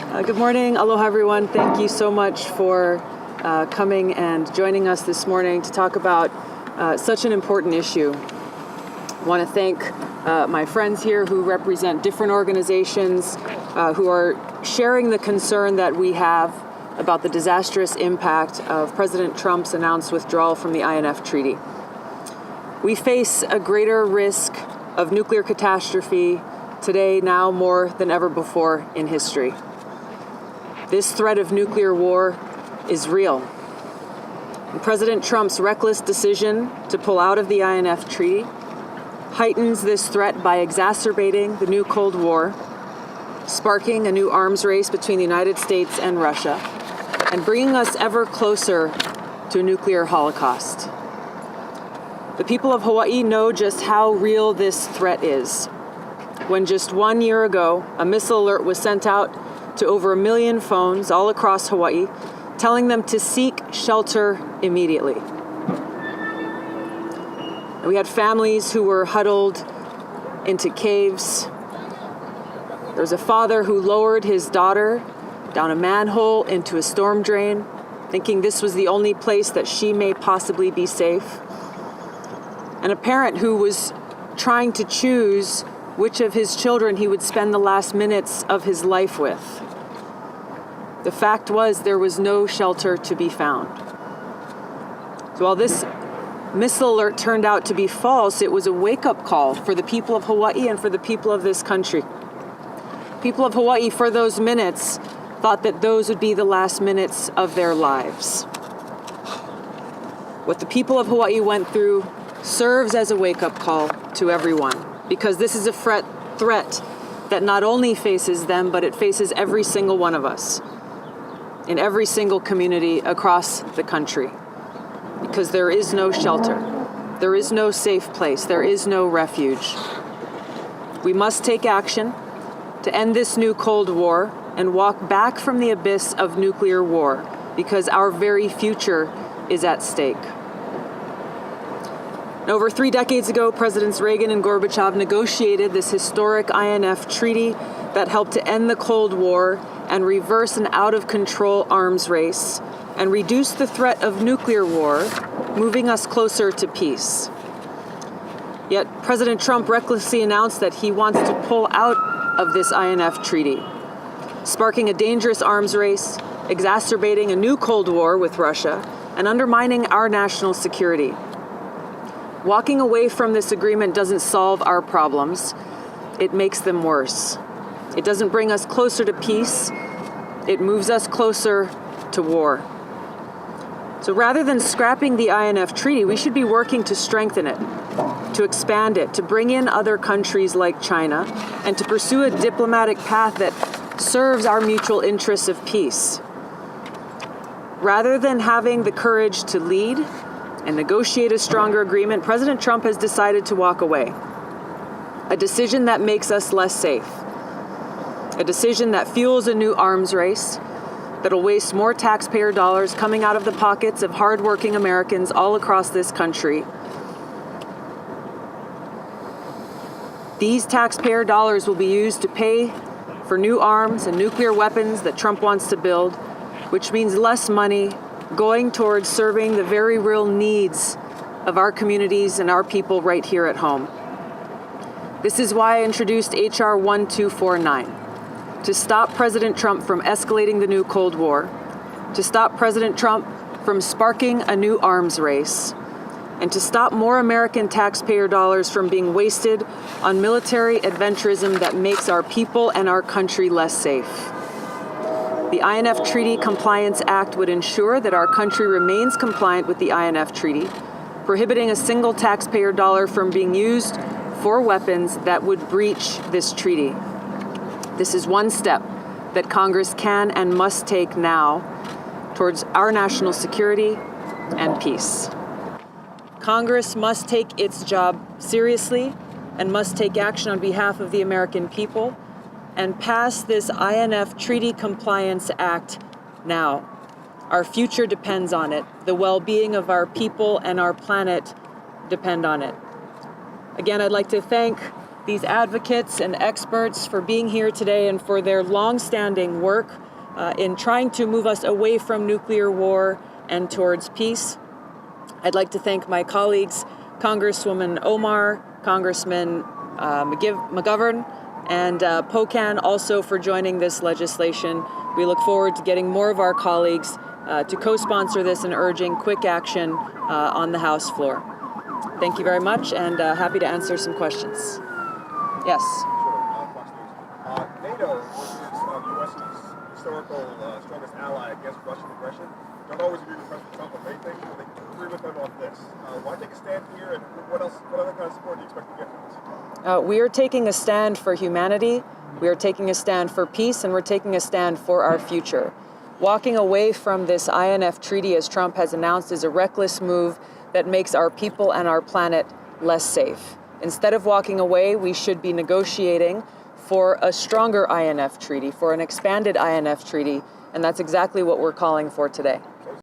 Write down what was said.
Good morning. Aloha, everyone. Thank you so much for coming and joining us this morning to talk about such an important issue. I want to thank my friends here who represent different organizations who are sharing the concern that we have about the disastrous impact of President Trump's announced withdrawal from the INF Treaty. We face a greater risk of nuclear catastrophe today, now more than ever before in history. This threat of nuclear war is real. And President Trump's reckless decision to pull out of the INF Treaty heightens this threat by exacerbating the new Cold War, sparking a new arms race between the United States and Russia, and bringing us ever closer to a nuclear holocaust. The people of Hawaii know just how real this threat is. When just 1 year ago, a missile alert was sent out to over 1 million phones all across Hawaii, telling them to seek shelter immediately. We had families who were huddled into caves. There was a father who lowered his daughter down a manhole into a storm drain, thinking this was the only place that she may possibly be safe. And a parent who was trying to choose which of his children he would spend the last minutes of his life with. The fact was there was no shelter to be found. So while this missile alert turned out to be false, it was a wake-up call for the people of Hawaii and for the people of this country. People of Hawaii, for those minutes, thought that those would be the last minutes of their lives. What the people of Hawaii went through serves as a wake-up call to everyone, because this is a threat that not only faces them, but it faces every single one of us in every single community across the country, because there is no shelter, there is no safe place, there is no refuge. We must take action to end this new Cold War and walk back from the abyss of nuclear war, because our very future is at stake. Over 3 decades ago, Presidents Reagan and Gorbachev negotiated this historic INF Treaty that helped to end the Cold War and reverse an out-of-control arms race and reduce the threat of nuclear war, moving us closer to peace. Yet President Trump recklessly announced that he wants to pull out of this INF Treaty, sparking a dangerous arms race, exacerbating a new Cold War with Russia, and undermining our national security. Walking away from this agreement doesn't solve our problems. It makes them worse. It doesn't bring us closer to peace. It moves us closer to war. So rather than scrapping the INF Treaty, we should be working to strengthen it, to expand it, to bring in other countries like China, and to pursue a diplomatic path that serves our mutual interests of peace. Rather than having the courage to lead and negotiate a stronger agreement, President Trump has decided to walk away. A decision that makes us less safe. A decision that fuels a new arms race, that'll waste more taxpayer dollars coming out of the pockets of hardworking Americans all across this country. These taxpayer dollars will be used to pay for new arms and nuclear weapons that Trump wants to build, which means less money going towards serving the very real needs of our communities and our people right here at home. This is why I introduced H.R. 1249, to stop President Trump from escalating the new Cold War, to stop President Trump from sparking a new arms race, and to stop more American taxpayer dollars from being wasted on military adventurism that makes our people and our country less safe. The INF Treaty Compliance Act would ensure that our country remains compliant with the INF Treaty, prohibiting a single taxpayer dollar from being used for weapons that would breach this treaty. This is one step that Congress can and must take now towards our national security and peace. Congress must take its job seriously and must take action on behalf of the American people and pass this INF Treaty Compliance Act now. Our future depends on it. The well-being of our people and our planet depend on it. Again, I'd like to thank these advocates and experts for being here today and for their long-standing work in trying to move us away from nuclear war and towards peace. I'd like to thank my colleagues, Congresswoman Omar, Congressman McGovern, and Pocan also for joining this legislation. We look forward to getting more of our colleagues to co-sponsor this and urging quick action on the House floor. Thank you very much, and happy to answer some questions. Yes? Sure. NATO, which is the U.S.'s historical strongest ally against Russian aggression, don't always agree with President Trump on many things, but they do agree with him on this. Why take a stand here, and what other kind of support do you expect to get from this? We are taking a stand for humanity, we are taking a stand for peace, and we're taking a stand for our future. Walking away from this INF treaty, as Trump has announced, is a reckless move that makes our people and our planet less safe. Instead of walking away, we should be negotiating for a stronger INF treaty, for an expanded INF treaty, and that's exactly what we're calling for today.